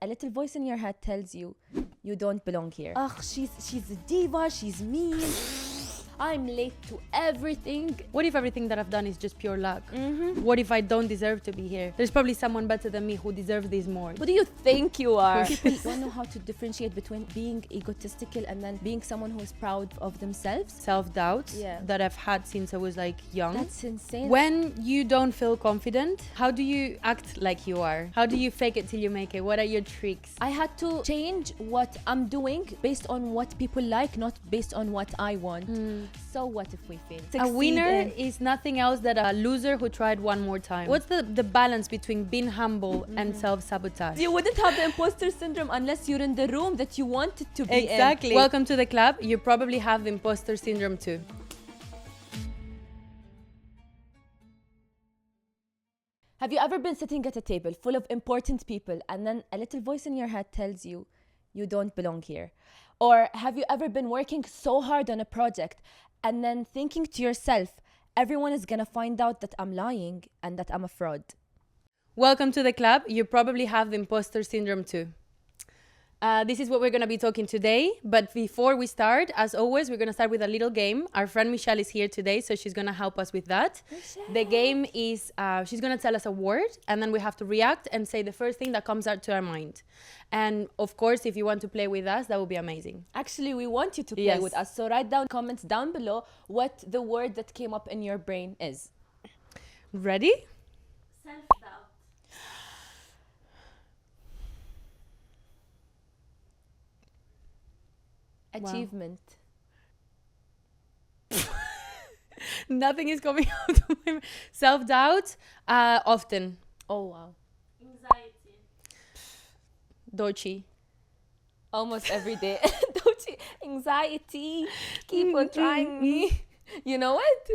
a little voice in your head tells you, you don't belong here. Ugh, she's a diva, she's mean. I'm late to everything. What if everything that I've done is just pure luck? What if I don't deserve to be here? There's probably someone better than me who deserves this more. Who do you think you are? People don't know how to differentiate between being egotistical and then being someone who is proud of themselves. Self-doubt that I've had since I was like young. That's insane. When you don't feel confident, how do you act like you are? How do you fake it till you make it? What are your tricks? I had to change what I'm doing based on what people like, not based on what I want. So what if we fail? A winner is nothing else than a loser who tried one more time. What's the balance between being humble and self-sabotage? You wouldn't have the imposter syndrome unless you're in the room that you wanted to be Exactly. in. Welcome to the club. You probably have the imposter syndrome too. Have you ever been sitting at a table full of important people and then a little voice in your head tells you, you don't belong here? Or have you ever been working so hard on a project and then thinking to yourself, everyone is gonna find out that I'm lying and that I'm a fraud? Welcome to the club. You probably have the imposter syndrome too. This is what we're going to be talking today. But before we start, as always, we're going to start with a little game. Our friend Michelle is here today, so she's going to help us with that. Michelle. The game is, she's going to tell us a word, and then we have to react and say the first thing that comes out to our mind. And of course, if you want to play with us, that would be amazing. Actually, we want you to play with us. So write down comments down below what the word that came up in your brain is. Ready? Self-doubt. Achievement. Wow. Nothing is coming out of my self-doubt. Often. Oh wow. Anxiety. Dochi. Almost every day. Dochi. Anxiety. Keep on trying me. You know what?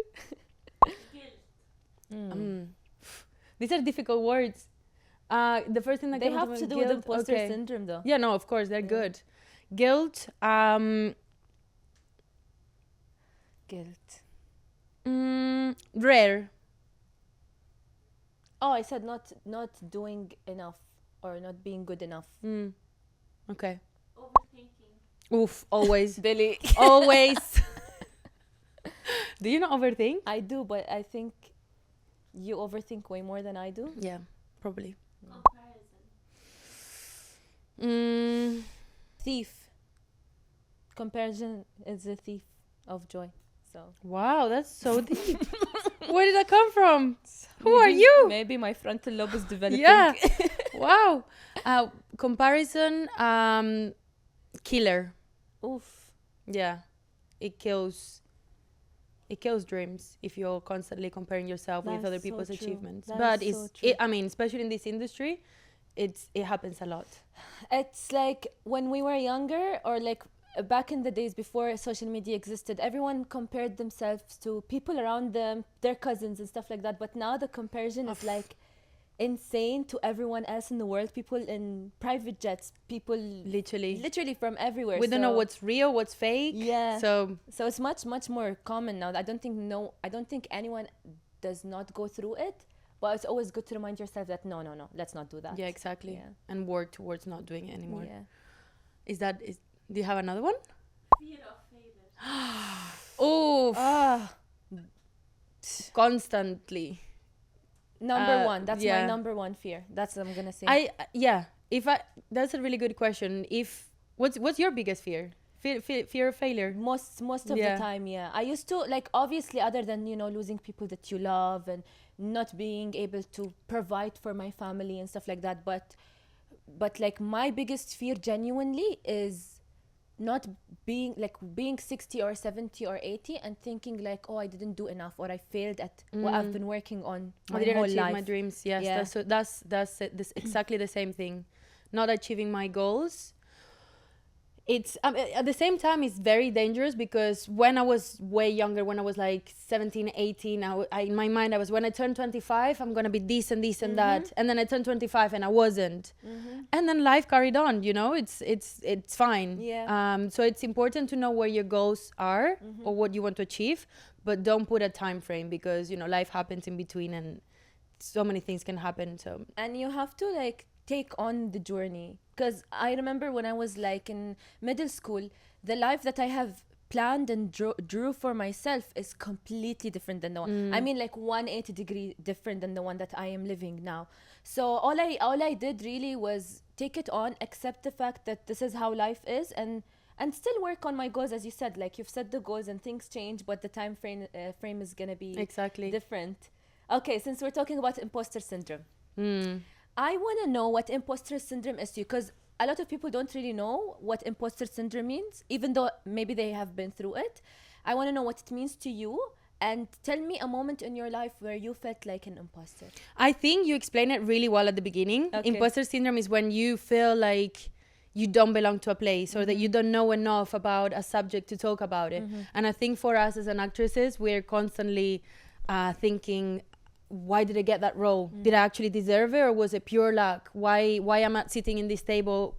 Guilt. These are difficult words. The first thing that They came have to to my do with guilt. imposter Okay. syndrome though. Yeah, no, of course, they're good. Guilt. Guilt. Rare. Oh, I said not doing enough or not being good enough. Okay. Overthinking. Oof, always. Billy. Always. Do you not overthink? I do, but I think you overthink way more than I do. Yeah, probably. Comparison. Thief. Comparison is a thief of joy. So Wow, that's so deep. Where did that come from? Who are you? Maybe my frontal lobe is developing. Yeah. Wow. Comparison, killer. Oof. Yeah. It kills dreams if you're constantly comparing yourself with That's other so people's true. achievements. That But is so true. I mean, especially in this industry, it happens a lot. It's like when we were younger, or like back in the days before social media existed, everyone compared themselves to people around them, their cousins and stuff like that. But now the comparison is like insane to everyone else in the world. People in private jets, people literally from everywhere. We don't know what's real, what's fake. Yeah. So it's much more common now. I don't think anyone does not go through it. But it's always good to remind yourself that no, let's not do that. yeah, exactly. Yeah. And work towards not doing it anymore. Yeah. Do you have another one? Fear of failure. Oh, constantly. Number one. That's yeah. my number one fear. That's what I'm gonna say. That's a really good question. What's your biggest fear? Fear of failure. Most of the time, yeah. I used to, like, obviously, other than, losing people that you love and not being able to provide for my family and stuff like that, but like my biggest fear genuinely is not being 60 or 70 or 80 and thinking like, oh, I didn't do enough, or I failed at what I've been working on my I didn't whole achieve life. my dreams. Yes, Yeah. that's exactly the same thing. Not achieving my goals. It's at the same time, it's very dangerous, because when I was way younger, when I was like 17, 18, in my mind I was, when I turn 25, I'm gonna be this and this and that, and then I turned 25 and I wasn't, and then life carried on. It's fine. Yeah. So it's important to know where your goals are or what you want to achieve, but don't put a time frame, because life happens in between and so many things can happen. So And you have to like take on the journey, because I remember when I was like in middle school, the life that I have planned and drew for myself is completely different than the one. I mean, like 180-degree different than the one that I am living now. So all I did really was take it on, accept the fact that this is how life is, and still work on my goals. As you said, like you've set the goals and things change, but the time frame is gonna be Exactly. different. Okay, since we're talking about imposter syndrome, Mm. I want to know what imposter syndrome is to you, because a lot of people don't really know what imposter syndrome means, even though maybe they have been through it. I want to know what it means to you, and tell me a moment in your life where you felt like an imposter. I think you explained it really well at the beginning. Okay. Imposter syndrome is when you feel like you don't belong to a place, or that you don't know enough about a subject to talk about it. And I think for us as an actresses, we're constantly thinking, why did I get that role? Did I actually deserve it, or was it pure luck? Why am I sitting in this table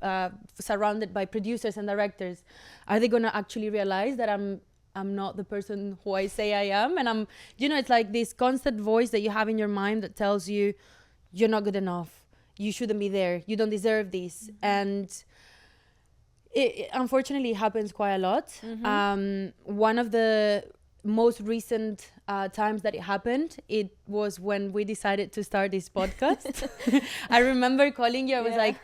surrounded by producers and directors? Are they gonna actually realize that I'm not the person who I say I am? And I'm, it's like this constant voice that you have in your mind that tells you you're not good enough, you shouldn't be there, you don't deserve this. And it unfortunately happens quite a lot. One of the most recent times that it happened, it was when we decided to start this podcast. I remember calling you. I was like,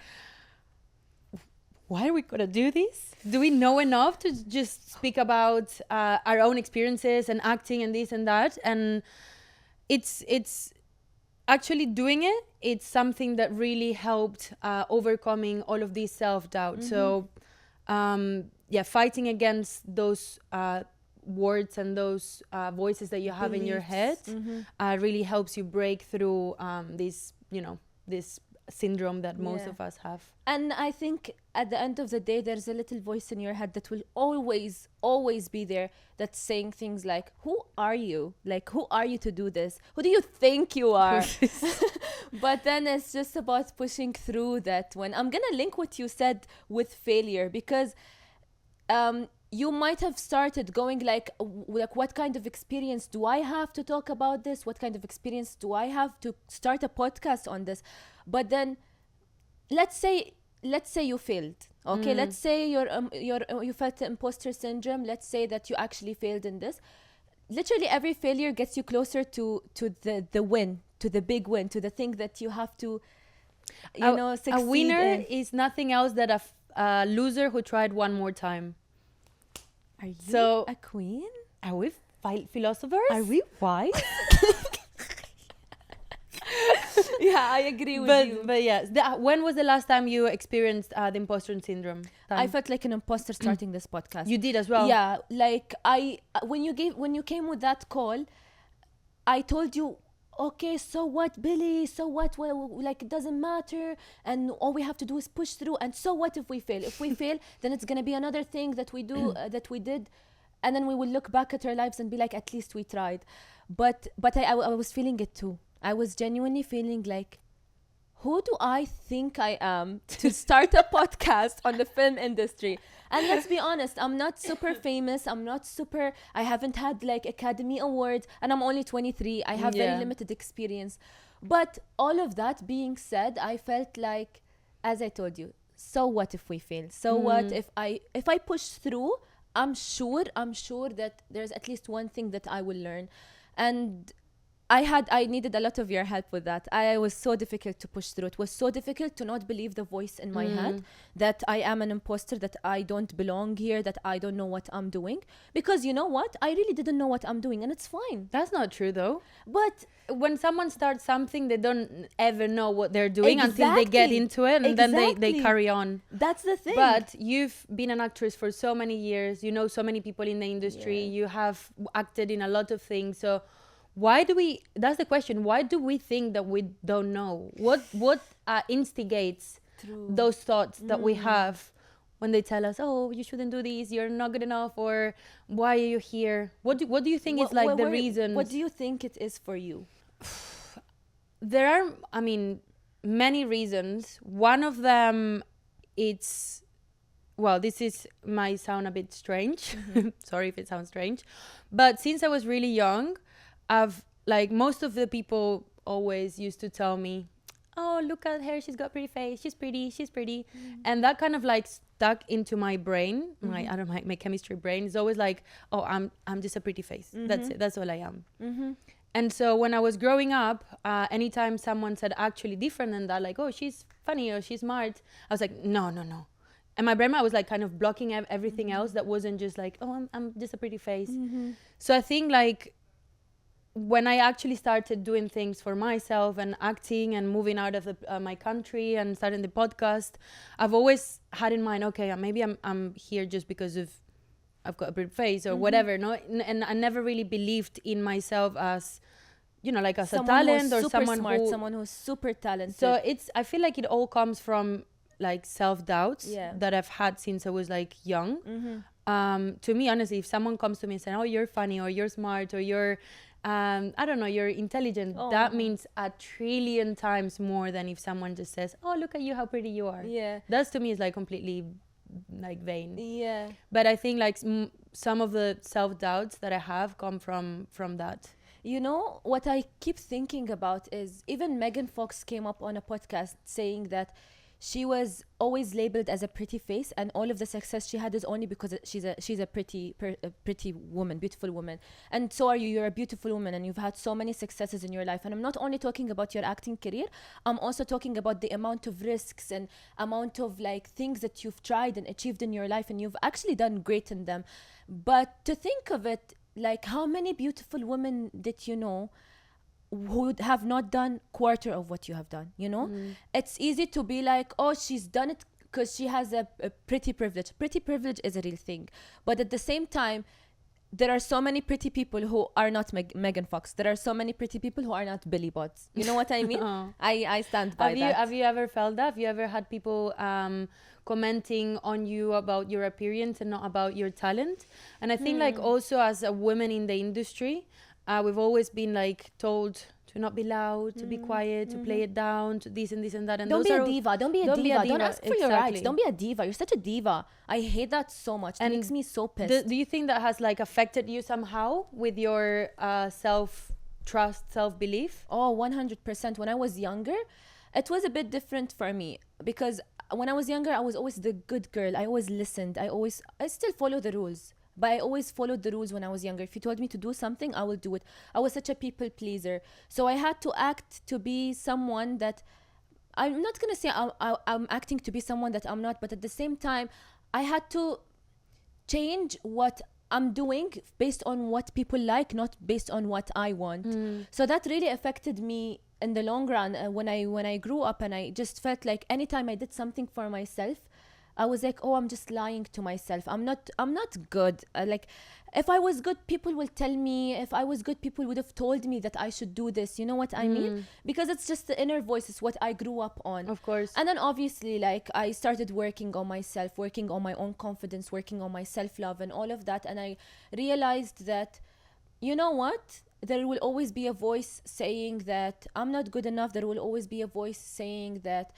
why are we gonna do this? Do we know enough to just speak about our own experiences and acting and this and that? And it's actually doing it, it's something that really helped overcoming all of these self-doubt. So fighting against those words and those voices that you have in your head really helps you break through this syndrome that most of us have. And I think at the end of the day, there's a little voice in your head that will always be there, that's saying things like, who are you? Like, who are you to do this? Who do you think you are? But then it's just about pushing through that. When I'm gonna link what you said with failure, because you might have started going like, what kind of experience do I have to talk about this? What kind of experience do I have to start a podcast on this? But then let's say you failed. Okay, let's say you felt the imposter syndrome. Let's say that you actually failed in this. Literally every failure gets you closer to the win, to the big win, to the thing that you have to succeed a winner in. is nothing else than a loser who tried one more time. Are you So- a queen? Are we philosophers? Are we wise? Yeah, I agree with you. But yes, when was the last time you experienced the imposter syndrome? I felt like an imposter starting this podcast. You did as well. Yeah, like when you came with that call, I told you, okay, so what, Billy? So what? Well, like, it doesn't matter, and all we have to do is push through. And so what if we fail? If we fail, then it's gonna be another thing that we do that we did, and then we will look back at our lives and be like, at least we tried. But I was feeling it too. I was genuinely feeling like, who do I think I am to start a podcast on the film industry? And let's be honest, I'm not super famous. I haven't had like Academy Awards, and I'm only 23. I have very limited experience. But all of that being said, I felt like, as I told you, so what if we fail? So what if I push through? I'm sure that there's at least one thing that I will learn. And I needed a lot of your help with that. I was so difficult to push through. It was so difficult to not believe the voice in my head that I am an imposter, that I don't belong here, that I don't know what I'm doing. Because you know what? I really didn't know what I'm doing, and it's fine. That's not true though. But When someone starts something, they don't ever know what they're doing until they get into it, and then they Exactly. carry on. that's the thing. But you've been an actress for so many years. You know so many people in the industry. Yeah. You have acted in a lot of things. So that's the question. Why do we think that we don't know? What instigates True. those thoughts that we have when they tell us, oh, you shouldn't do this, you're not good enough, or why are you here? What do you think is like the reason? What do you think it is for you? There are, many reasons. One of them, this might sound a bit strange. Sorry if it sounds strange. But since I was really young, most of the people always used to tell me, oh, look at her, she's got pretty face, she's pretty. And that kind of like stuck into my brain, I don't know, my chemistry brain is always like, oh, I'm just a pretty face. That's it, that's all I am. And so when I was growing up, anytime someone said actually different than that, like, oh, she's funny or she's smart, I was like, no. And my brain, I was like kind of blocking everything else that wasn't just like, oh, I'm just a pretty face. So I think like when I actually started doing things for myself and acting and moving out of my country and starting the podcast, I've always had in mind, okay, maybe I'm here just because of I've got a pretty face or whatever. No, and I never really believed in myself as, you know, like as Someone a talent who's or super someone smart, someone who's super talented. So I feel like it all comes from like self-doubts Yeah. that I've had since I was like young. To me, honestly, if someone comes to me and says, oh, you're funny or you're smart or you're I don't know, you're intelligent, that means 1,000,000,000,000 times more than if someone just says, oh, look at you, how pretty you are. Yeah. That's to me is like completely like vain. Yeah. But I think like some of the self-doubts that I have come from that. You know, what I keep thinking about is even Megan Fox came up on a podcast saying that she was always labeled as a pretty face, and all of the success she had is only because she's a pretty woman, beautiful woman. And so are you. You're a beautiful woman, and you've had so many successes in your life. And I'm not only talking about your acting career. I'm also talking about the amount of risks and amount of like things that you've tried and achieved in your life, and you've actually done great in them. But to think of it, like how many beautiful women did you know who have not done quarter of what you have done, you know? It's easy to be like, oh, she's done it because she has a pretty privilege. Pretty privilege is a real thing. But at the same time, there are so many pretty people who are not Megan Fox. There are so many pretty people who are not Billy Bots. You know what I mean? I stand by that. Have you ever felt that? Have you ever had people commenting on you about your appearance and not about your talent? And I think like also as a woman in the industry, we've always been like told to not be loud, to be quiet, to play it down, to this and this and that. And Don't those be are a diva. Don't be a diva. Don't ask for your rights. Don't be a diva. You're such a diva. I hate that so much. It makes me so pissed. Do you think that has like affected you somehow with your self-trust, self-belief? Oh, 100%. When I was younger, it was a bit different for me because when I was younger, I was always the good girl. I always listened. I still follow the rules. But I always followed the rules when I was younger. If you told me to do something, I will do it. I was such a people pleaser. So I had to act to be someone that... I'm not going to say I'm acting to be someone that I'm not, but at the same time, I had to change what I'm doing based on what people like, not based on what I want. So that really affected me in the long run when I grew up, and I just felt like anytime I did something for myself, I was like, oh, I'm just lying to myself. I'm not good. Like, if I was good, people will tell me. If I was good, people would have told me that I should do this. You know what I mean? Because it's just the inner voice. It's what I grew up on. Of course. And then obviously, like, I started working on myself, working on my own confidence, working on my self-love and all of that. And I realized that, you know what? There will always be a voice saying that I'm not good enough. There will always be a voice saying that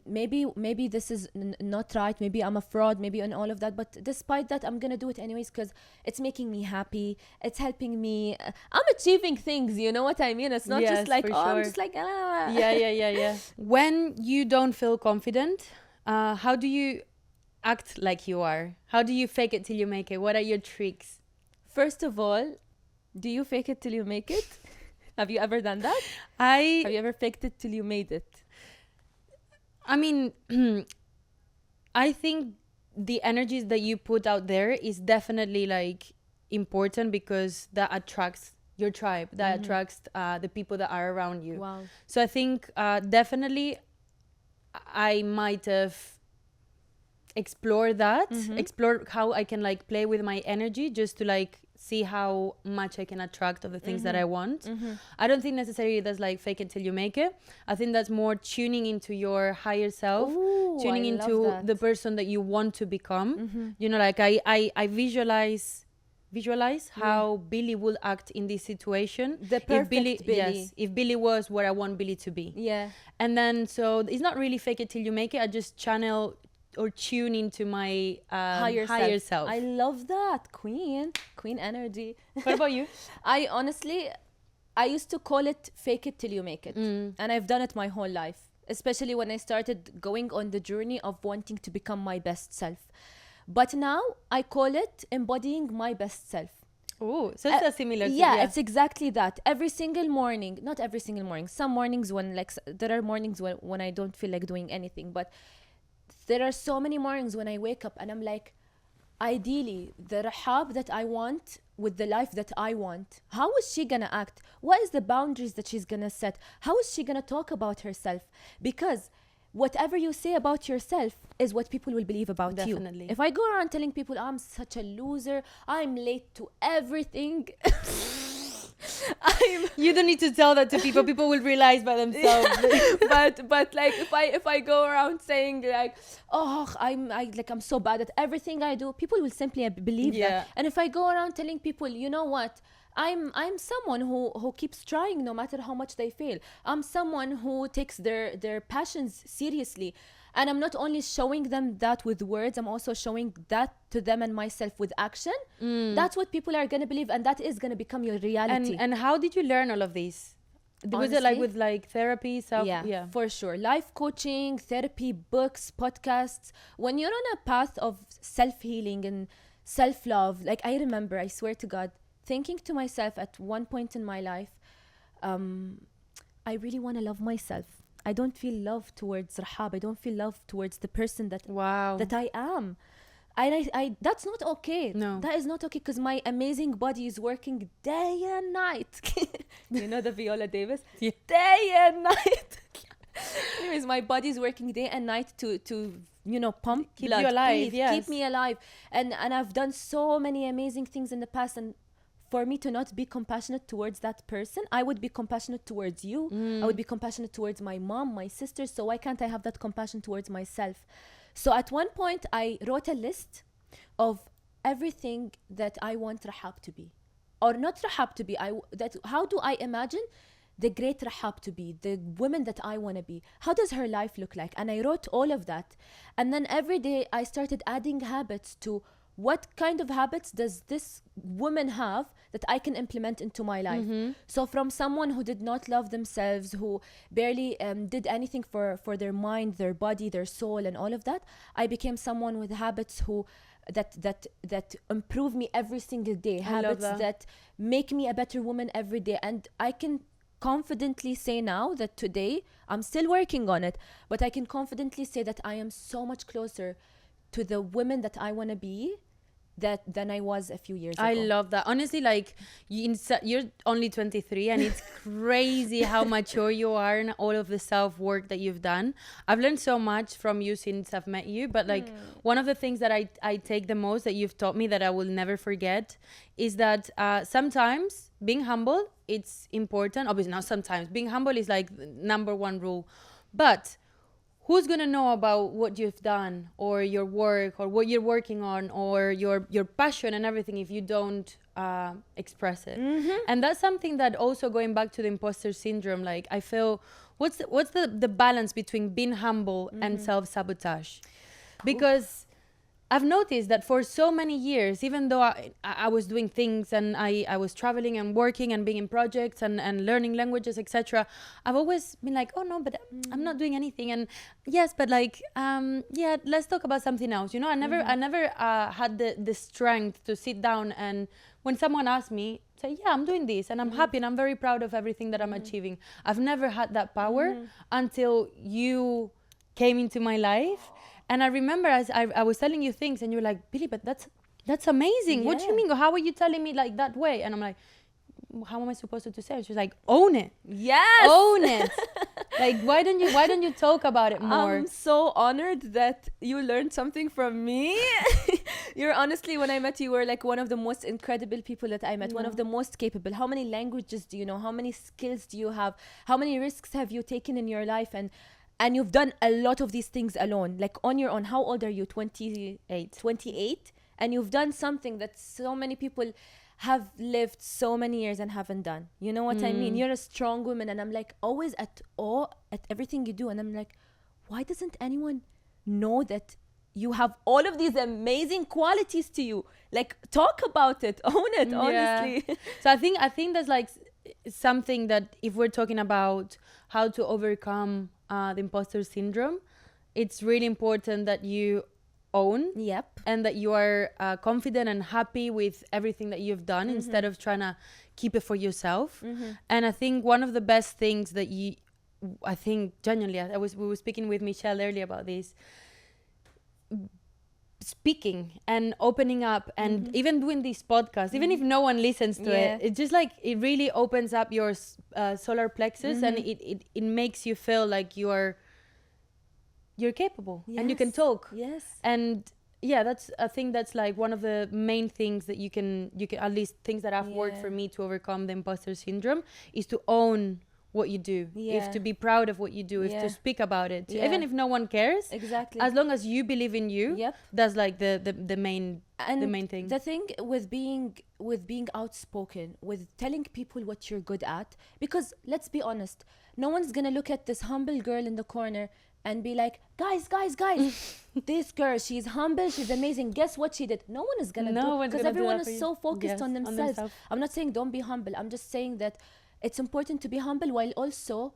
maybe this is not right, maybe I'm a fraud, maybe and all of that, but despite that I'm gonna do it anyways because it's making me happy, it's helping me, I'm achieving things, you know what I mean? It's not just like, oh, sure. I'm just like yeah. When you don't feel confident, how do you act like you are? How do you fake it till you make it? What are your tricks? First of all, do you fake it till you make it? Have you ever done that? Have you ever faked it till you made it? I mean, I think the energies that you put out there is definitely like important because that attracts your tribe, that attracts the people that are around you. Wow. So I think definitely I might have explored that, explore how I can like play with my energy just to like see how much I can attract of the things that I want. I don't think necessarily that's like fake it till you make it. I think that's more tuning into your higher self, tuning into the person that you want to become. You know, like I visualize how Billy will act in this situation. The perfect Billy. Yes, if Billy was where I want Billy to be. Yeah. And then so it's not really fake it till you make it. I just channel or tune into my higher self. I love that. Queen energy. What about you? I honestly, I used to call it fake it till you make it. And I've done it my whole life, especially when I started going on the journey of wanting to become my best self. But now I call it embodying my best self. Oh, so it's a similar to, Yeah, it's exactly that. Every single morning, not every single morning, some mornings when like there are mornings when I don't feel like doing anything, but there are so many mornings when I wake up and I'm like, ideally, the Rahab that I want with the life that I want, how is she gonna act? What is the boundaries that she's gonna set? How is she gonna talk about herself? Because whatever you say about yourself is what people will believe about Definitely. you. If I go around telling people I'm such a loser, I'm late to everything, you don't need to tell that to people. People will realize by themselves. but like if I go around saying like, oh, I'm so bad at everything I do, people will simply believe Yeah. that. And if I go around telling people, you know what, I'm someone who keeps trying no matter how much they fail. I'm someone who takes their passions seriously. And I'm not only showing them that with words, I'm also showing that to them and myself with action. That's what people are going to believe, and that is going to become your reality. And how did you learn all of this? Was it like Honestly? with like therapy, self? Yeah, for sure. Life coaching, therapy, books, podcasts. When you're on a path of self-healing and self-love, like I remember, I swear to God, thinking to myself at one point in my life, I really want to love myself. I don't feel love towards Rahab. I don't feel love towards the person that Wow. that I am. I that's not okay. No. That is not okay, because my amazing body is working day and night. You know the Viola Davis? Yeah. Day and night. Anyways, my body is working day and night to pump Keep blood, you alive, breathe, yes. keep me alive. And I've done so many amazing things in the past, and for me to not be compassionate towards that person, I would be compassionate towards you. I would be compassionate towards my mom, my sisters. So why can't I have that compassion towards myself? So at one point, I wrote a list of everything that I want Rahab to be, or not Rahab to be. How do I imagine the great Rahab to be, the woman that I want to be? How does her life look like? And I wrote all of that. And then every day I started adding habits to what kind of habits does this woman have that I can implement into my life. So from someone who did not love themselves, who barely did anything for their mind, their body, their soul, and all of that, I became someone with habits that improve me every single day. I love Habits that. that make me a better woman every day. And I can confidently say now that today, I'm still working on it, but I can confidently say that I am so much closer to the woman that I want to be than I was a few years ago. I love that. Honestly, like you're only 23 and it's crazy how mature you are and all of the self-work that you've done. I've learned so much from you since I've met you, but like one of the things that I take the most that you've taught me that I will never forget is that sometimes being humble, it's important. Obviously not sometimes. Being humble is like number one rule. But who's going to know about what you've done or your work or what you're working on or your passion and everything if you don't express it? And that's something that also, going back to the imposter syndrome, like I feel what's the balance between being humble and self-sabotage? Because I've noticed that for so many years, even though I was doing things and I was traveling and working and being in projects and learning languages, etc., I've always been like, oh no, but I'm not doing anything. And yes, but like, yeah, let's talk about something else. You know, I never had the strength to sit down and when someone asked me, say, yeah, I'm doing this and I'm happy and I'm very proud of everything that I'm achieving. I've never had that power until you came into my life. And I remember as I was telling you things and you're like, Billy, but that's amazing. What do you mean? How are you telling me like that way? And I'm like, how am I supposed to say it? She's like, own it. Yes. Own it. Like, why don't you talk about it more? I'm so honored that you learned something from me. You're honestly, when I met you, you were like one of the most incredible people that I met, one of the most capable. How many languages do you know? How many skills do you have? How many risks have you taken in your life? And you've done a lot of these things alone, like on your own. How old are you? 28. 28? And you've done something that so many people have lived so many years and haven't done. You know what I mean? You're a strong woman. And I'm like always at awe at everything you do. And I'm like, why doesn't anyone know that you have all of these amazing qualities to you? Like, talk about it, own it, honestly. So I think there's like, something that if we're talking about how to overcome the imposter syndrome, it's really important that you own Yep. and that you are confident and happy with everything that you've done instead of trying to keep it for yourself. And I think one of the best things that I think genuinely, we were speaking with Michelle earlier about this, speaking and opening up and even doing this podcast, even if no one listens to it, it's just like it really opens up your solar plexus and it makes you feel like you're capable and you can talk. Yes. And yeah, that's, I think that's like one of the main things that you can at least things that have worked for me to overcome the imposter syndrome is to own what you do, if to be proud of what you do, if to speak about it, even if no one cares, Exactly. as long as you believe in you. That's like the main thing. The thing with being outspoken, with telling people what you're good at, because let's be honest, no one's gonna look at this humble girl in the corner and be like, guys, this girl, she's humble, she's amazing, guess what she did. No one is gonna do, because everyone is so focused on themselves. I'm not saying don't be humble, I'm just saying that it's important to be humble while also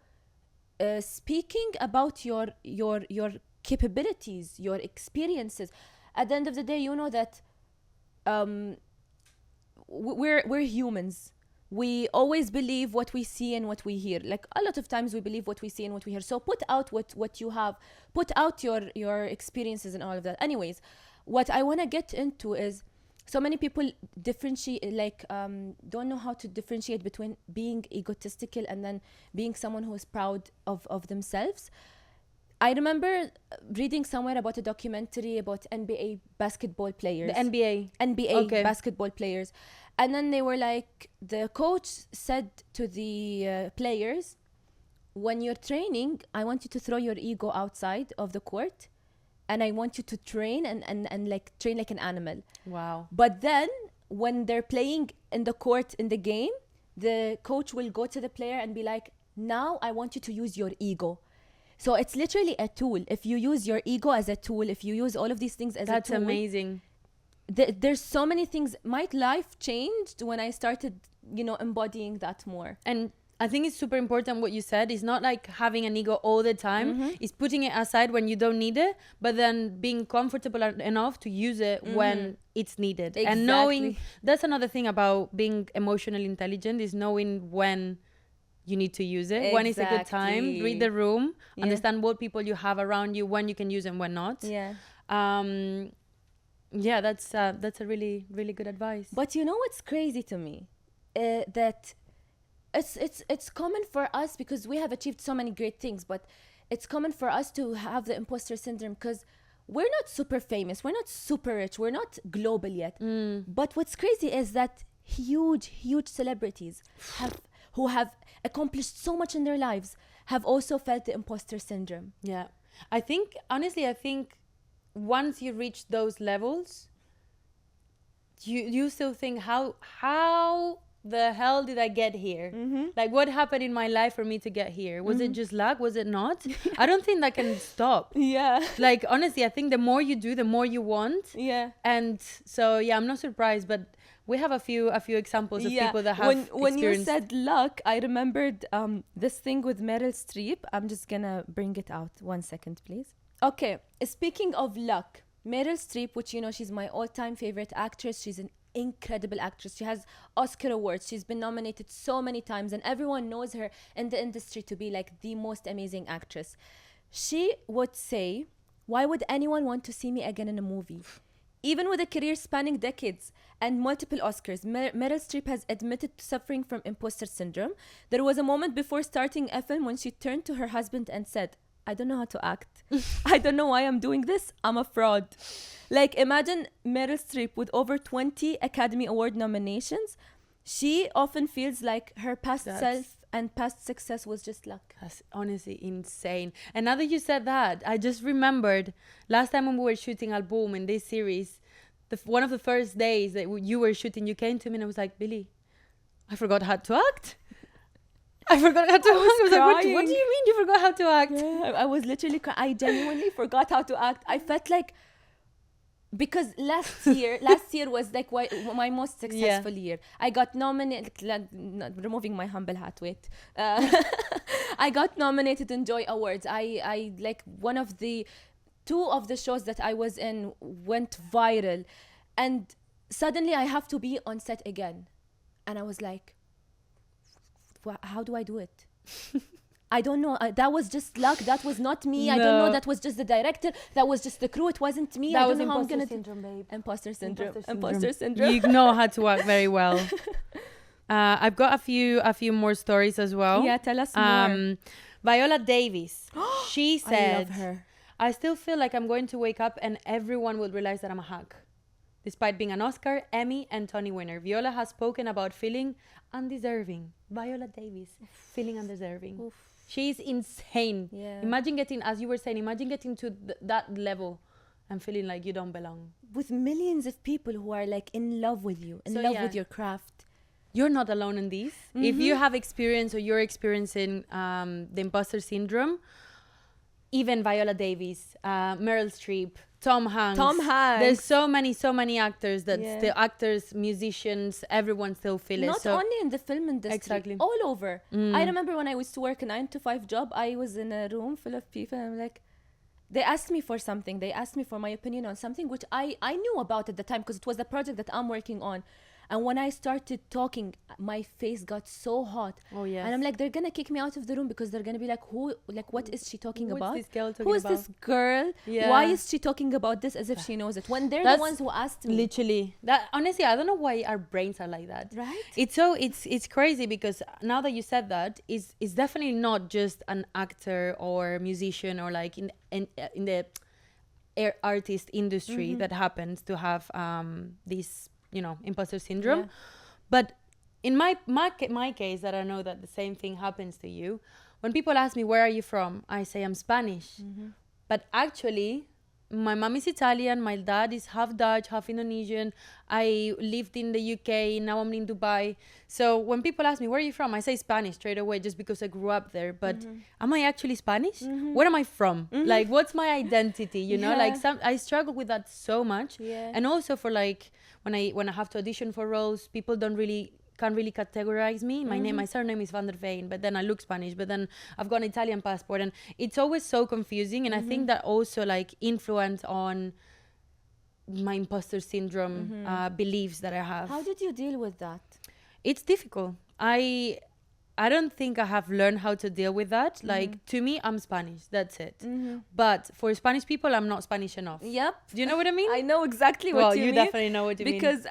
speaking about your capabilities, your experiences. At the end of the day, you know that we're humans. We always believe what we see and what we hear. Like a lot of times we believe what we see and what we hear. So put out what you have, put out your experiences and all of that. Anyways, what I want to get into is, so many people don't know how to differentiate between being egotistical and then being someone who is proud of themselves. I remember reading somewhere about a documentary about NBA basketball players. The NBA Okay. Basketball players. And then they were like, the coach said to the players, when you're training, I want you to throw your ego outside of the court. And I want you to train and like train like an animal. Wow. But then when they're playing in the court in the game, the coach will go to the player and be like, now I want you to use your ego. So it's literally a tool. If you use your ego as a tool, if you use all of these things as a tool. That's amazing. There's so many things. My life changed when I started, embodying that more. And I think it's super important what you said. It's not like having an ego all the time. It's putting it aside when you don't need it, but then being comfortable enough to use it when it's needed. Exactly. And knowing, that's another thing about being emotionally intelligent, is knowing when you need to use it, when it's a good time, read the room, understand what people you have around you, when you can use and when not. That's a really, really good advice. But you know what's crazy to me? That it's common for us, because we have achieved so many great things, but it's common for us to have the imposter syndrome because we're not super famous, we're not super rich, we're not global yet. But what's crazy is that huge celebrities who have accomplished so much in their lives have also felt the imposter syndrome. Yeah. I think once you reach those levels, you still think, how the hell did I get here? Like, what happened in my life for me to get here? Was it just luck? Was it not? I don't think that can stop. Like, honestly, I think the more you do, the more you want. And so, I'm not surprised, but we have a few examples of people that have when you said luck, I remembered this thing with Meryl Streep. I'm just gonna bring it out. 1 second, please. Okay, speaking of luck, Meryl Streep, which she's my all-time favorite actress. She's an incredible actress. She has Oscar awards. She's been nominated so many times, and everyone knows her in the industry to be like the most amazing actress. She would say, why would anyone want to see me again in a movie? Even with a career spanning decades and multiple Oscars, Meryl Streep has admitted to suffering from imposter syndrome. There was a moment before starting a film when she turned to her husband and said, I don't know how to act. I don't know why I'm doing this. I'm a fraud. Like, imagine Meryl Streep with over 20 Academy Award nominations. She often feels like her past self and past success was just luck. That's honestly insane. And now that you said that, I just remembered last time when we were shooting Album in this series, one of the first days that you were shooting, you came to me and I was like, Billy, I forgot how to act. I forgot how to act. I was like, what do you mean you forgot how to act? I was literally I genuinely forgot how to act. I felt like because last year was like my most successful year. I got nominated, removing my humble hat, wait. I got nominated in Joy Awards. I like one of the two of the shows that I was in went viral, and suddenly I have to be on set again. And I was like, how do I do it? I don't know. That was just luck. That was not me. I don't know. That was just the director. That was just the crew. It wasn't me. That I was don't know how I'm imposter gonna syndrome, babe. Imposter syndrome. Imposter Imposter syndrome. You know how to work very well. I've got a few more stories as well. Yeah, tell us more. Viola Davis. She I said, love her. I still feel like I'm going to wake up and everyone will realize that I'm a hack. Despite being an Oscar, Emmy, and Tony winner, Viola has spoken about feeling undeserving. Viola Davis, feeling undeserving. Oof. She's insane. Yeah. Imagine getting, as you were saying, imagine getting to that level and feeling like you don't belong. With millions of people who are like in love with you, in love with your craft. You're not alone in this. If you have experience or you're experiencing the imposter syndrome, even Viola Davis, Meryl Streep, Tom Hanks. There's so many actors that still actors, musicians, everyone still feel it. Not only in the film industry, Exactly. all over. I remember when I used to work a 9-to-5 job, I was in a room full of people and I'm like, they asked me for something. They asked me for my opinion on something, which I knew about at the time because it was the project that I'm working on. And when I started talking, my face got so hot. Oh, yes. And I'm like, they're going to kick me out of the room because they're going to be like, what is she talking What's about? this girl talking Who is about? this girl? Yeah. Why is she talking about this as if she knows it? When they're That's the ones who asked me. Literally. That honestly, I don't know why our brains are like that. Right? It's crazy because now that you said that, it's definitely not just an actor or musician or like in the artist industry that happens to have this, imposter syndrome. Yeah. But in my case, that I know that the same thing happens to you. When people ask me, where are you from? I say I'm Spanish. But actually, my mom is Italian. My dad is half Dutch, half Indonesian. I lived in the UK. Now I'm in Dubai. So when people ask me, where are you from? I say Spanish straight away just because I grew up there. But am I actually Spanish? Where am I from? Like, what's my identity? Like I struggle with that so much. Yeah. And also for like, when I have to audition for roles, people can't really categorize me. My surname is Van der Veen, but then I look Spanish, but then I've got an Italian passport, and it's always so confusing. And I think that also like influence on my imposter syndrome beliefs that I have. How did you deal with that? It's difficult. I don't think I have learned how to deal with that. Like, to me, I'm Spanish. That's it. But for Spanish people, I'm not Spanish enough. Yep. Do you know what I mean? I know exactly well, what you mean. definitely know what you mean. Because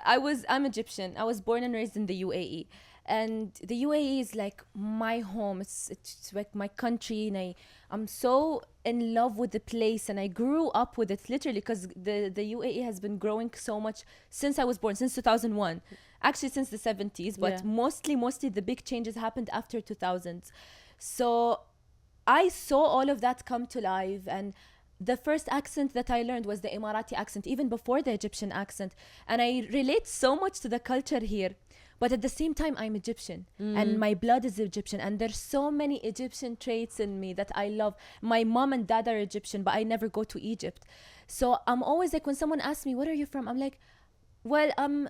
I'm Egyptian. I was born and raised in the UAE. And the UAE is like my home. It's like my country. And I'm so in love with the place. And I grew up with it literally because the UAE has been growing so much since I was born, since 2001. Actually, since the 70s. But mostly the big changes happened after 2000s. So I saw all of that come to life. And the first accent that I learned was the Emirati accent, even before the Egyptian accent. And I relate so much to the culture here. But at the same time, I'm Egyptian and my blood is Egyptian. And there's so many Egyptian traits in me that I love. My mom and dad are Egyptian, but I never go to Egypt. So I'm always like, when someone asks me, where are you from? I'm like, well, I'm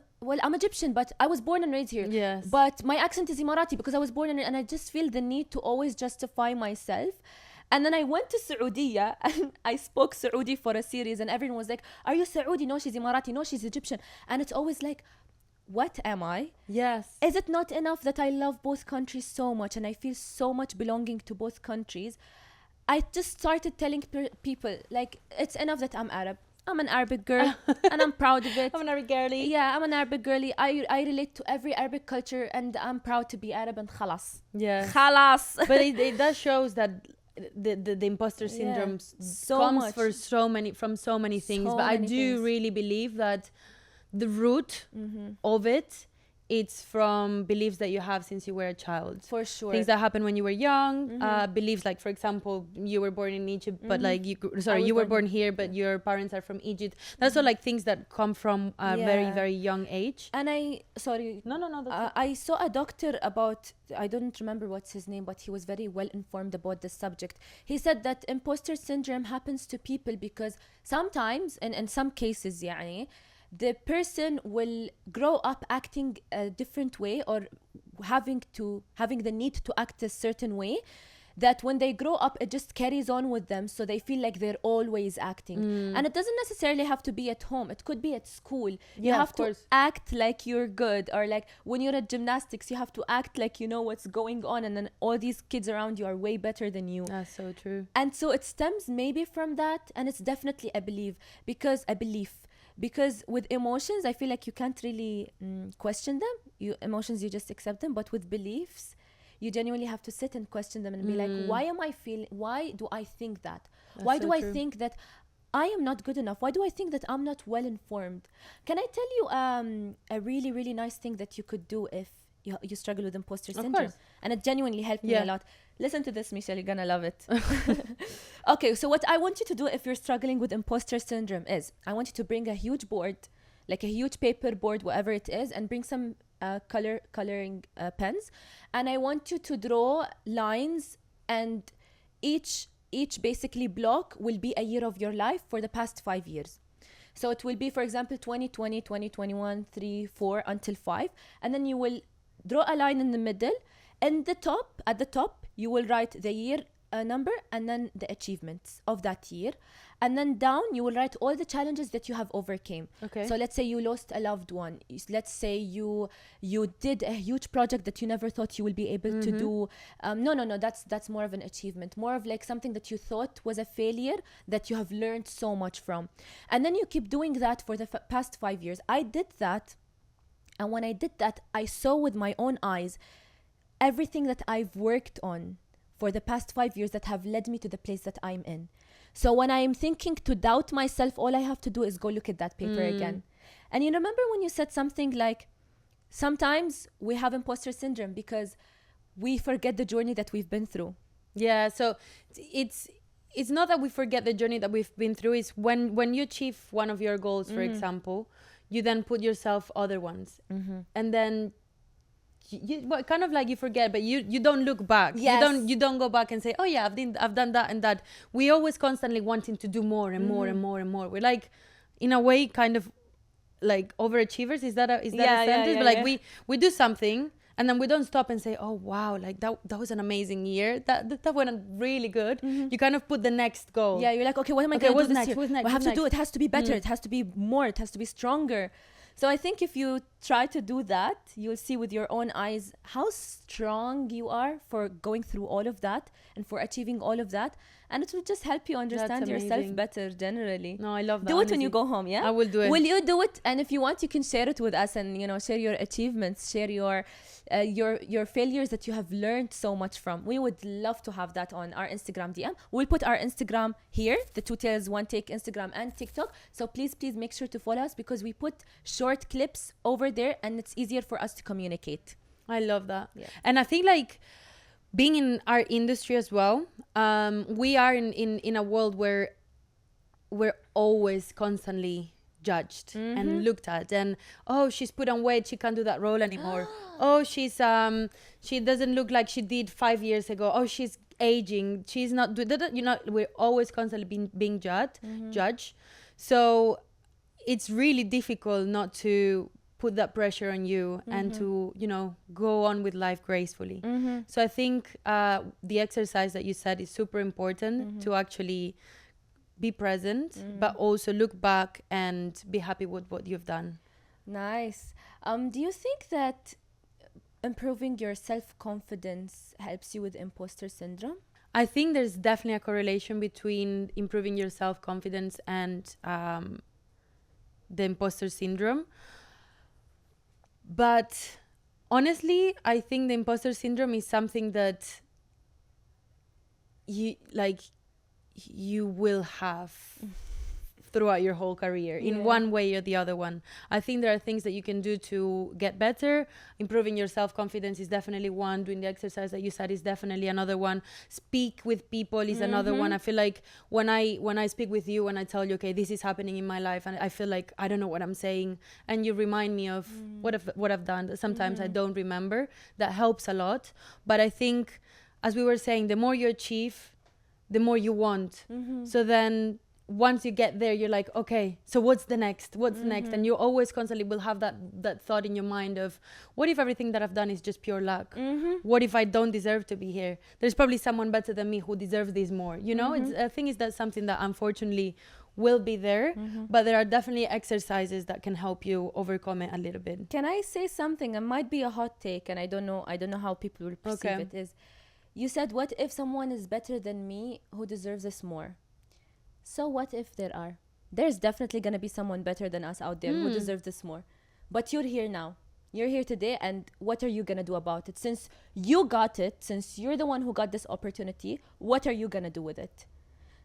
Egyptian, but I was born and raised here. Yes. But my accent is Emirati because I was born and I just feel the need to always justify myself. And then I went to Saudi and I spoke Saudi for a series and everyone was like, are you Saudi? No, she's Emirati. No, she's Egyptian. And it's always like, what am I? Yes. Is it not enough that I love both countries so much and I feel so much belonging to both countries? I just started telling people, like, it's enough that I'm Arab. I'm an Arabic girl and I'm proud of it. I'm an Arabic girly. Yeah, I'm an Arabic girly. I relate to every Arabic culture and I'm proud to be Arab and khalas. Yeah. Khalas. But it does shows that the imposter syndrome comes from so many things. But I do really believe that the root of it it's from beliefs that you have since you were a child. For sure. Things that happened when you were young, beliefs like, for example, you were born in Egypt, but like you were born here, but your parents are from Egypt. That's all like things that come from a very, very young age. And No, that's I saw a doctor about, I don't remember what's his name, but he was very well informed about this subject. He said that imposter syndrome happens to people because sometimes, and in some cases, يعني, the person will grow up acting a different way or having the need to act a certain way, that when they grow up it just carries on with them, so they feel like they're always acting. And it doesn't necessarily have to be at home, it could be at school. You have to act like you're good, or like when you're at gymnastics you have to act like you know what's going on, and then all these kids around you are way better than you. That's so true. And so it stems maybe from that, and it's definitely a belief, because with emotions I feel like you can't really question them. Emotions, you just accept them, but with beliefs you genuinely have to sit and question them and be like, why do I think that? That's Why so do I true. think that I am not good enough? Why do I think that I'm not well informed? Can I tell you a really, really nice thing that you could do if you struggle with imposter syndrome? course. And it genuinely helped me a lot. Listen to this, Michelle, you're gonna love it. Okay, so what I want you to do if you're struggling with imposter syndrome is, I want you to bring a huge board, like a huge paper board, whatever it is, and bring some coloring pens, and I want you to draw lines, and each basically block will be a year of your life for the past 5 years. So it will be, for example, 2020, 2021, 3, 4 until 5, and then you will draw a line in the middle, and at the top you will write the year number and then the achievements of that year, and then down you will write all the challenges that you have overcame. Okay. So let's say you lost a loved one, let's say you did a huge project that you never thought you will be able to do. No, that's more of an achievement, more of like something that you thought was a failure that you have learned so much from. And then you keep doing that for the past 5 years. I did that, and when I did that I saw with my own eyes everything that I've worked on for the past 5 years that have led me to the place that I'm in. So when I'm thinking to doubt myself, all I have to do is go look at that paper again. And you remember when you said something like, sometimes we have imposter syndrome because we forget the journey that we've been through. Yeah, so it's not that we forget the journey that we've been through. It's when you achieve one of your goals, for example, you then put yourself other ones, and then well, kind of like you forget, but you don't look back. Yes. You don't go back and say, oh yeah, I've done that and that. We always constantly wanting to do more and more and more and more. We're like, in a way, kind of like overachievers. Is that a sentence? But like we do something and then we don't stop and say, oh wow, like that was an amazing year. That went really good. You kind of put the next goal. Yeah, you're like, okay, what am I going to do this year? What's next? I have to do it. It has to be better. It has to be more. It has to be stronger. So I think if you try to do that, you'll see with your own eyes how strong you are for going through all of that and for achieving all of that. And it will just help you understand yourself better generally. No, I love that. Do it when you go home, yeah? I will do it. Will you do it? And if you want, you can share it with us and, share your achievements, share your failures that you have learned so much from. We would love to have that on our Instagram DM. We'll put our Instagram here, the Two Tails One Take Instagram and TikTok. So please make sure to follow us because we put short clips over there and it's easier for us to communicate. I love that. Yeah. And I think like being in our industry as well, we are in a world where we're always constantly judged and looked at, and oh, she's put on weight, she can't do that role anymore. Oh, she doesn't look like she did 5 years ago. Oh, she's aging, she's not we're always constantly being judged. So it's really difficult not to put that pressure on you and to go on with life gracefully. So I think the exercise that you said is super important to actually be present, but also look back and be happy with what you've done. Nice. Do you think that improving your self-confidence helps you with imposter syndrome? I think there's definitely a correlation between improving your self-confidence and the imposter syndrome. But honestly, I think the imposter syndrome is something that you will have throughout your whole career in one way or the other one. I think there are things that you can do to get better. Improving your self-confidence is definitely one. Doing the exercise that you said is definitely another one. Speak with people is another one. I feel like when I speak with you, when I tell you, okay, this is happening in my life, and I feel like I don't know what I'm saying, and you remind me of what I've done, that sometimes I don't remember, that helps a lot. But I think, as we were saying, the more you achieve, the more you want. So then once you get there, you're like, okay, so what's the next? And you always constantly will have that thought in your mind of, what if everything that I've done is just pure luck? What if I don't deserve to be here? There's probably someone better than me who deserves this more. You know, I think is that something that unfortunately will be there, but there are definitely exercises that can help you overcome it a little bit. Can I say something? It might be a hot take, and I don't know how people will perceive it. Is, you said, what if someone is better than me who deserves this more? So what if there's definitely going to be someone better than us out there who deserves this more. But you're here now. You're here today, and what are you going to do about it? Since you got it, since you're the one who got this opportunity, what are you going to do with it?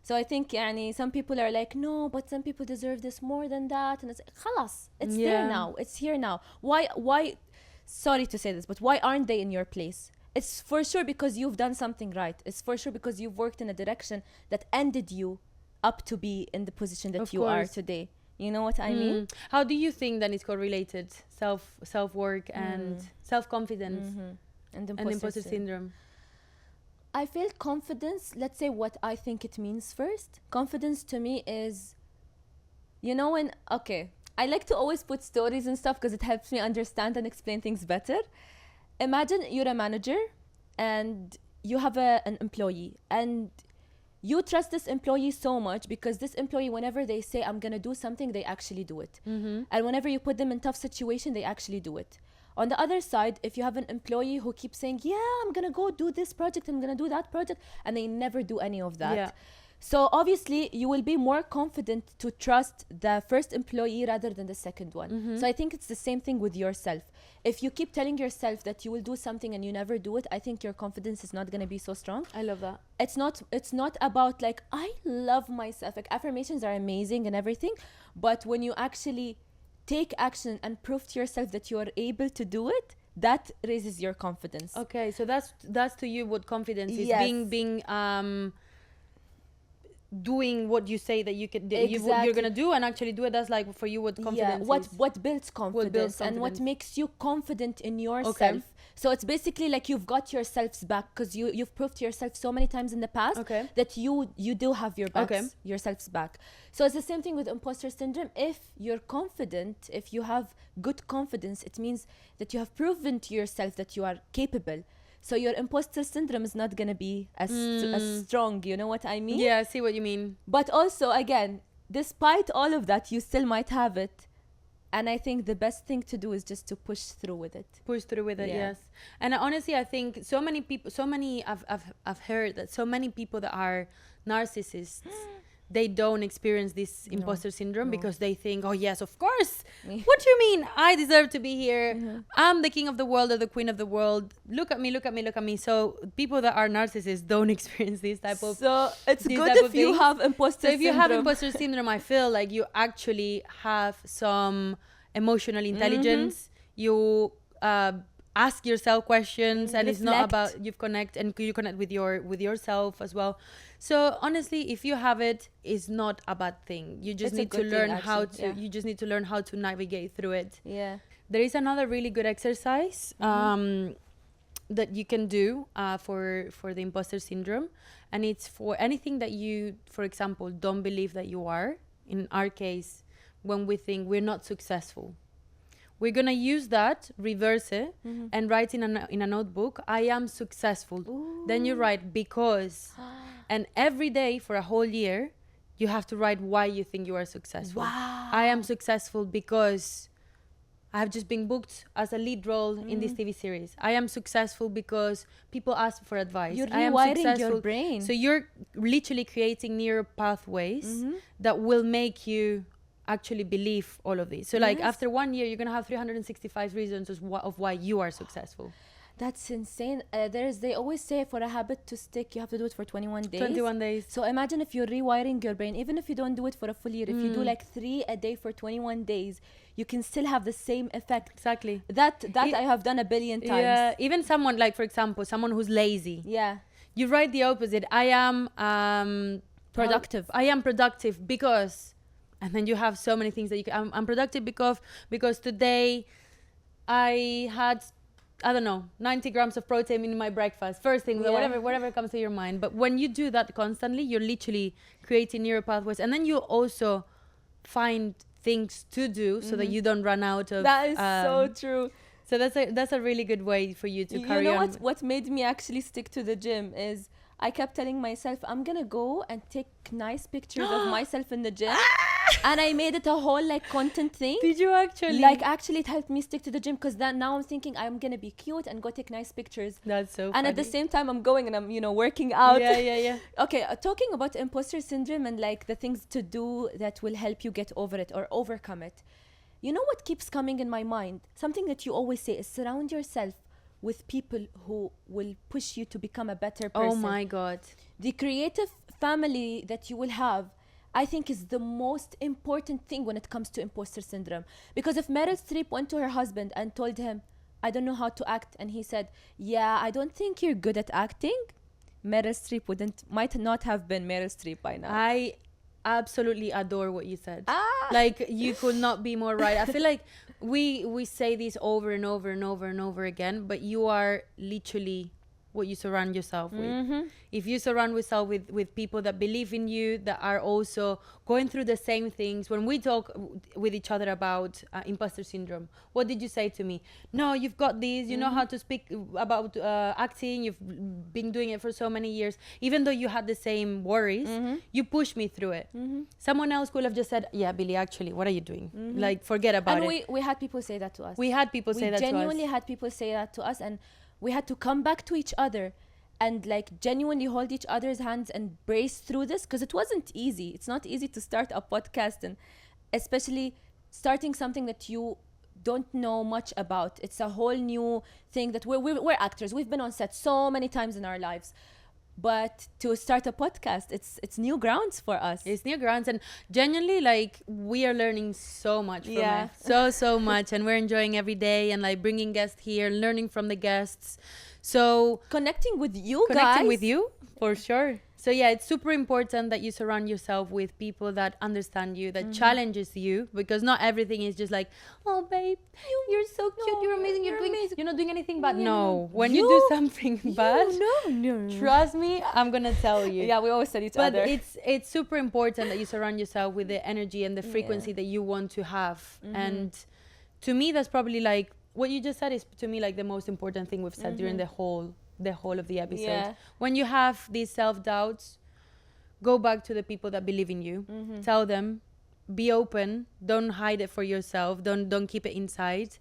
So I think some people are like, no, but some people deserve this more than that. And it's like, khalas, it's there now. It's here now. Why, sorry to say this, but why aren't they in your place? It's for sure because you've done something right. It's for sure because you've worked in a direction that ended you up to be in the position that you are today. You know what I mean? How do you think that it's correlated, self-work and self-confidence And imposter syndrome? I feel confidence, let's say what I think it means first. Confidence to me is, I like to always put stories and stuff because it helps me understand and explain things better. Imagine you're a manager and you have an employee, and you trust this employee so much because this employee, whenever they say, I'm going to do something, they actually do it. And whenever you put them in tough situation, they actually do it. On the other side, if you have an employee who keeps saying, I'm going to go do this project, I'm going to do that project, and they never do any of that. Yeah. So obviously, you will be more confident to trust the first employee rather than the second one. So I think it's the same thing with yourself. If you keep telling yourself that you will do something and you never do it, I think your confidence is not going to be so strong. I love that. It's not about like, I love myself. Like, affirmations are amazing and everything, but when you actually take action and prove to yourself that you are able to do it, that raises your confidence. Okay, so that's to you what confidence is. Yes. Being doing what you say that you can Exactly. you're gonna do, and actually do it. That's like for you what confidence is. What builds confidence and what makes you confident in yourself. So it's basically like you've got yourselves back because you've proved to yourself so many times in the past that you do have your backs, yourselves back. So it's the same thing with imposter syndrome. If you're confident, if you have good confidence, it means that you have proven to yourself that you are capable. So your imposter syndrome is not going to be as strong, you know what I mean? Yeah, I see what you mean. But also, again, despite all of that, you still might have it. And I think the best thing to do is just to push through with it. Yes. And honestly, I think I've heard that so many people that are narcissists, they don't experience this imposter syndrome because they think, oh yes, of course. What do you mean? I deserve to be here. I'm the king of the world or the queen of the world. Look at me, look at me, look at me. So people that are narcissists don't experience this type of. So it's good if you have imposter syndrome. So if you have imposter syndrome, I feel like you actually have some emotional intelligence. You ask yourself questions, and it's not about you connect with yourself as well. So honestly, if you have it, it's not a bad thing. You just need to learn how to. You just need to learn how to navigate through it. Yeah. There is another really good exercise that you can do for the imposter syndrome, and it's for anything that you, for example, don't believe that you are. In our case, when we think we're not successful, we're gonna use that, reverse it, and write in a notebook, I am successful. Ooh. Then you write because, and every day for a whole year, you have to write why you think you are successful. Wow. I am successful because I have just been booked as a lead role in this TV series. I am successful because people ask for advice. You're I am rewiring successful. your brain. So you're literally creating neural pathways that will make you actually believe all of this. So like after 1 year, you're gonna have 365 reasons of why you are successful. That's insane. They always say for a habit to stick, you have to do it for 21 days. 21 days. So imagine if you're rewiring your brain, even if you don't do it for a full year, if you do like 3 a day for 21 days, you can still have the same effect. Exactly. That I have done a billion times. Yeah, even someone like, for example, someone who's lazy. Yeah. You write the opposite. I am Productive. I am productive because, and then you have so many things that you can. I'm productive because today I had, I don't know, 90 grams of protein in my breakfast. First thing, Yeah. whatever comes to your mind. But when you do that constantly, you're literally creating neural pathways, and then you also find things to do so that you don't run out of. That is so true. So that's a really good way for you to carry You know on. what made me actually stick to the gym is I kept telling myself I'm gonna go and take nice pictures of myself in the gym, and I made it a whole like content thing. Did you actually? Like actually, it helped me stick to the gym because then now I'm thinking I'm gonna be cute and go take nice pictures. That's so. And at the funny. same time, I'm going and I'm working out. Yeah. Okay, talking about imposter syndrome and like the things to do that will help you get over it or overcome it. You know what keeps coming in my mind? Something that you always say is surround yourself with people who will push you to become a better person. Oh my God. The creative family that you will have, I think, is the most important thing when it comes to imposter syndrome. Because if Meryl Streep went to her husband and told him, I don't know how to act, and he said, yeah, I don't think you're good at acting, Meryl Streep might not have been Meryl Streep by now. I absolutely adore what you said. Ah. Like, you could not be more right. I feel like we say this over and over and over and over again, but you are literally what you surround yourself with. If you surround yourself with people that believe in you, that are also going through the same things. When we talk with each other about imposter syndrome, what did you say to me? No, you've got this, you know how to speak about acting, you've been doing it for so many years. Even though you had the same worries, you pushed me through it. Someone else could have just said, yeah, Billy, actually, what are you doing? Like, forget about it. And we had people say that to us. We had people say that to us. We genuinely had people say that to us, and we had to come back to each other and like genuinely hold each other's hands and brace through this, because it wasn't easy. It's not easy to start a podcast, and especially starting something that you don't know much about. It's a whole new thing that we're actors. We've been on set so many times in our lives. But to start a podcast, it's new grounds for us. It's new grounds, and genuinely, like, we are learning so much from Yeah. it. So much, and we're enjoying every day, and like bringing guests here, learning from the guests. So Connecting with you connecting guys. with you, for sure. So yeah, it's super important that you surround yourself with people that understand you, that challenges you, because not everything is just like, oh babe, you're so cute, no, you're amazing, you're amazing. you're not doing anything bad. Yeah, No, when you- you do something bad, No. trust me, I'm gonna tell you. Yeah, we always said each But other. it's super important that you surround yourself with the energy and the frequency that you want to have. And to me, that's probably like what you just said is to me like the most important thing we've said during the whole of the episode. Yeah. When you have these self-doubts, go back to the people that believe in you. Tell them, be open, don't hide it for yourself, don't keep it inside,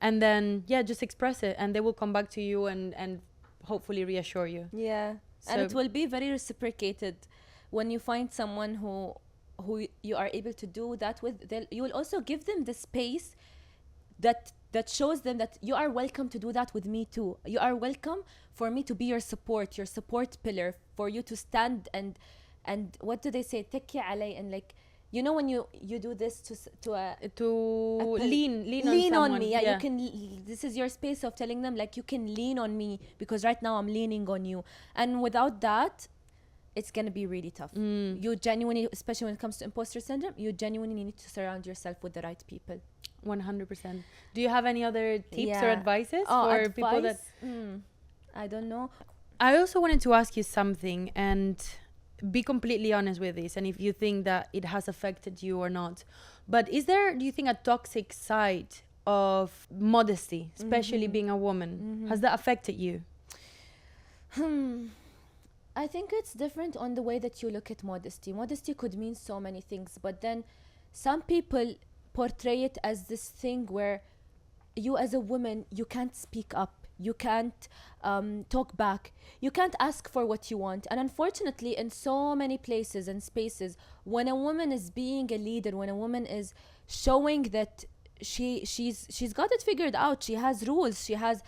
and then just express it, and they will come back to you and hopefully reassure you. Yeah, and So- it will be very reciprocated when you find someone who you are able to do that with. You will also give them the space that shows them that you are welcome to do that with me too. You are welcome for me to be your support pillar, for you to stand and what do they say? Tekki alay, and like, you know, when you do this to lean on on me. Yeah, you can. This is your space of telling them like you can lean on me because right now I'm leaning on you, and without that, it's gonna be really tough. You genuinely, especially when it comes to imposter syndrome, you genuinely need to surround yourself with the right people. 100%. Do you have any other tips or Yeah. advices for people that? I don't know. I also wanted to ask you something, and be completely honest with this, and if you think that it has affected you or not. But do you think, a toxic side of modesty, especially being a woman, has that affected you? I think it's different on the way that you look at modesty. Modesty could mean so many things, but then some people portray it as this thing where you as a woman, you can't speak up, you can't talk back, you can't ask for what you want. And unfortunately, in so many places and spaces, when a woman is being a leader, when a woman is showing that she's got it figured out. She has rules. She has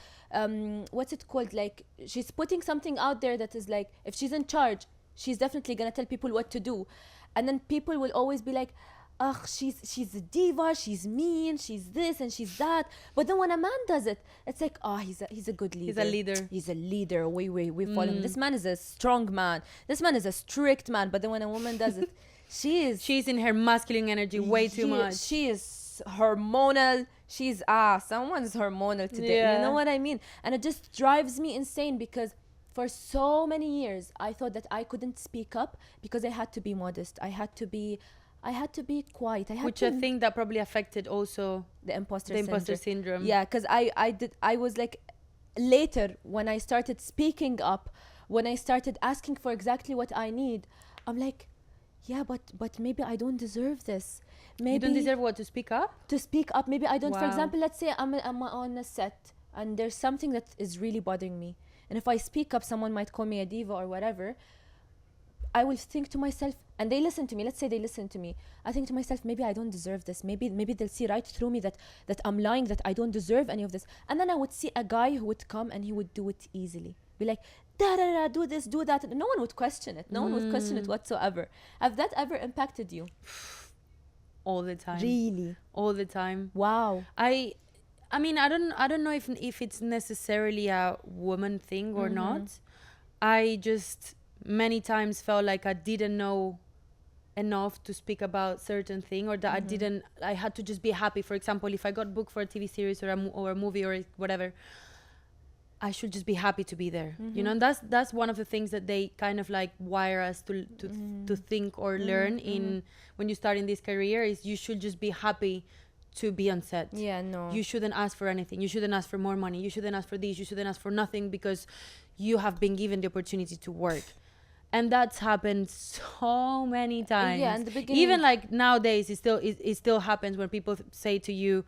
what's it called, like she's putting something out there that is like, if she's in charge, she's definitely gonna tell people what to do. And then people will always be like, ugh, she's a diva, she's mean, she's this and she's that. But then when a man does it, it's like, oh, he's a good leader. He's a leader. We follow him. This man is a strong man. This man is a strict man. But then when a woman does it, she's in her masculine energy way too much. She is hormonal. Someone's hormonal today. Yeah. You know what I mean? And it just drives me insane, because for so many years I thought that I couldn't speak up because I had to be modest. I had to be quiet. Which I think that probably affected also the imposter syndrome. Yeah, because I was like, later when I started speaking up, when I started asking for exactly what I need, I'm like, yeah, but maybe I don't deserve this. Maybe You don't deserve what, to speak up? to speak up. Maybe I don't. For Wow. example, let's say I'm on a set and there's something that is really bothering me, and if I speak up, someone might call me a diva or whatever. I will think to myself, and they listen to me. Let's say they listen to me. I think to myself, maybe I don't deserve this. Maybe they'll see right through me that I'm lying, that I don't deserve any of this. And then I would see a guy who would come and he would do it easily. Be like, da da da, do this, do that. No one would question it. No one would question it whatsoever. Have that ever impacted you? All the time. Really? All the time. Wow. I mean, I don't know if it's necessarily a woman thing or not. I just many times felt like I didn't know enough to speak about certain thing, or that I had to just be happy. For example, if I got booked for a TV series or a movie or whatever, I should just be happy to be there. You know, and that's one of the things that they kind of like wire us to think or learn in when you start in this career, is you should just be happy to be on set. Yeah, no. You shouldn't ask for anything. You shouldn't ask for more money. You shouldn't ask for this. You shouldn't ask for nothing, because you have been given the opportunity to work. And that's happened so many times. Yeah, in the beginning. Even like nowadays, it still happens when people say to you,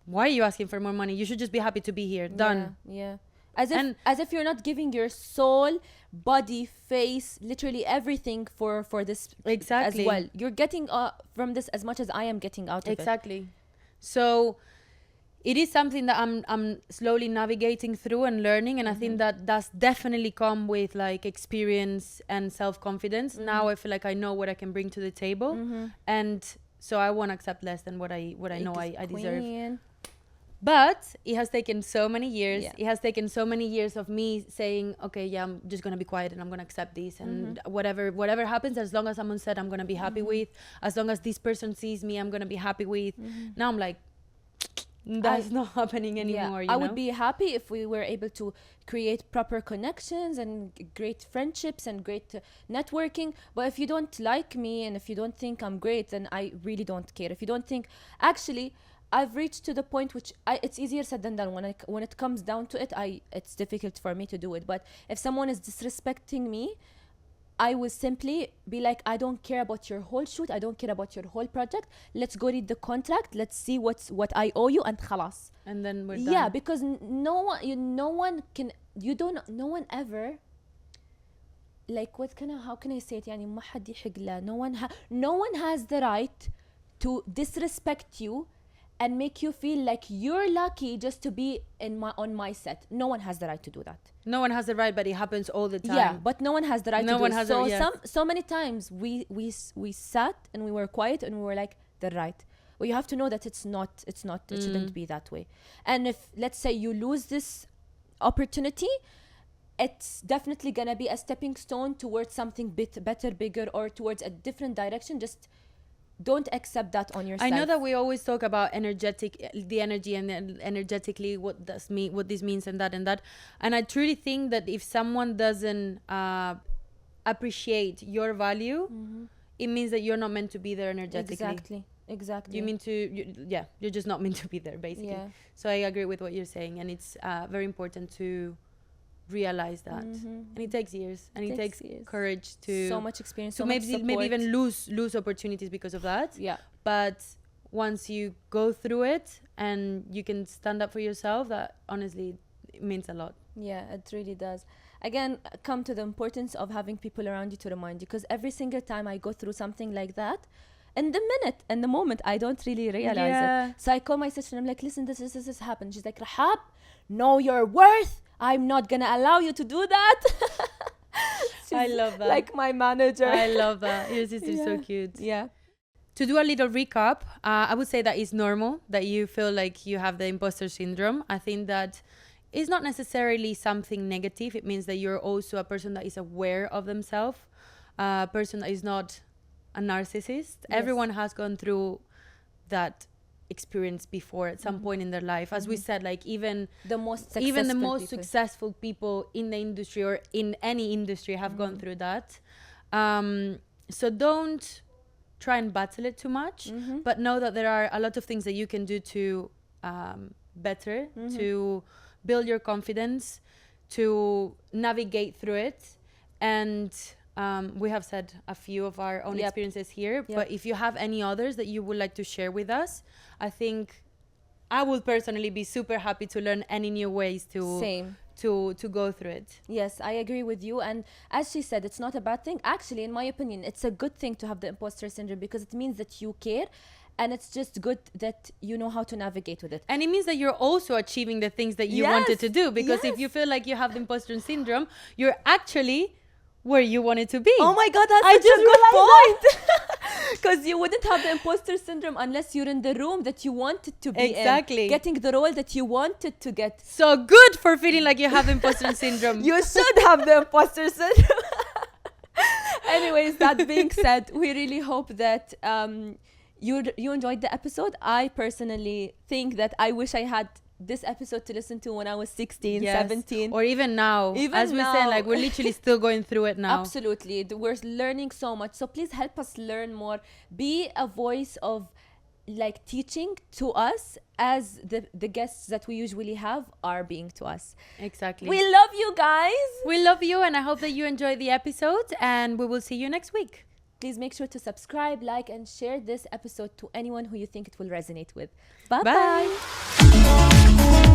why are you asking for more money? You should just be happy to be here. Done. Yeah. As if you're not giving your soul, body, face, literally everything for this Exactly. as well. You're getting from this as much as I am getting out of it. Exactly. So it is something that I'm slowly navigating through and learning, and I think that that's definitely come with like experience and self-confidence. Now I feel like I know what I can bring to the table, and so I won't accept less than what I know I deserve. Queen. But it has taken so many years. Yeah. It has taken so many years of me saying, okay, yeah, I'm just gonna be quiet and I'm gonna accept this, and whatever happens, as long as I'm on set, I'm gonna be happy with. As long as this person sees me, I'm gonna be happy with. Now I'm like, that's not happening anymore. I would be happy if we were able to create proper connections and great friendships and great networking. But if you don't like me and if you don't think I'm great, then I really don't care. If you don't think, actually, I've reached to the point which it's easier said than done. When it comes down to it, it's difficult for me to do it. But if someone is disrespecting me, I will simply be like, I don't care about your whole shoot. I don't care about your whole project. Let's go read the contract. Let's see what I owe you, and khalas. And then we're done. Yeah, because no one ever, like, how can I say it? يعني ما حد يحق له. No one has the right to disrespect you and make you feel like you're lucky just to be on my set. No one has the right to do that. No one has the right, but it happens all the time. Yeah, but no one has the right No to do one it. has So the- yes. so many times we sat and we were quiet and we were like, they're right. Well, you have to know that it shouldn't be that way. And if, let's say, you lose this opportunity, it's definitely gonna be a stepping stone towards something better, bigger, or towards a different direction. Just don't accept that on yourself. I know that we always talk about the energy and then energetically what this means and that. And I truly think that if someone doesn't appreciate your value, it means that you're not meant to be there energetically. Exactly. You're just not meant to be there, basically. Yeah. So I agree with what you're saying, and it's very important to realize that. And it takes years, and it takes years. courage to So much experience, to so much maybe support. even lose opportunities because of that. Yeah. But once you go through it and you can stand up for yourself, that honestly it means a lot. Yeah, it really does. Again, come to the importance of having people around you to remind you, because every single time I go through something like that, in the moment, I don't really realize Yeah. it. So I call my sister and I'm like, listen, this happened. She's like, Rahab, know your worth. I'm not gonna allow you to do that. I She's love that. like my manager. I love that. Your sister is so Yeah. cute. Yeah. To do a little recap, I would say that it's normal that you feel like you have the imposter syndrome. I think that it's not necessarily something negative. It means that you're also a person that is aware of themselves, a person that is not a narcissist. Everyone has gone through that experience before at some point in their life. As we said, like even The most the most people. successful people in the industry or in any industry have gone through that. So don't try and battle it too much, but know that there are a lot of things that you can do to better, to build your confidence, to navigate through it. And we have said a few of our own experiences here, but if you have any others that you would like to share with us, I think I would personally be super happy to learn any new ways to Same. to go through it. Yes, I agree with you. And as she said, it's not a bad thing. Actually, in my opinion, it's a good thing to have the imposter syndrome because it means that you care, and it's just good that you know how to navigate with it. And it means that you're also achieving the things that you wanted to do, because if you feel like you have the imposter syndrome, you're actually where you wanted to be. Oh my God, that's I such just a good point. Because you wouldn't have the imposter syndrome unless you're in the room that you wanted to be Exactly. in, getting the role that you wanted to get. So good for feeling like you have imposter syndrome. You should have the imposter syndrome. Anyways, that being said, we really hope that you enjoyed the episode. I personally think that I wish I had this episode to listen to when I was 16, 17. Or even now. Even as we said, now. like we're literally still going through it now. Absolutely. We're learning so much. So please help us learn more. Be a voice of like teaching to us as the guests that we usually have are being to us. Exactly. We love you guys. We love you, and I hope that you enjoyed the episode, and we will see you next week. Please make sure to subscribe, like, and share this episode to anyone who you think it will resonate with. Bye-bye. Bye.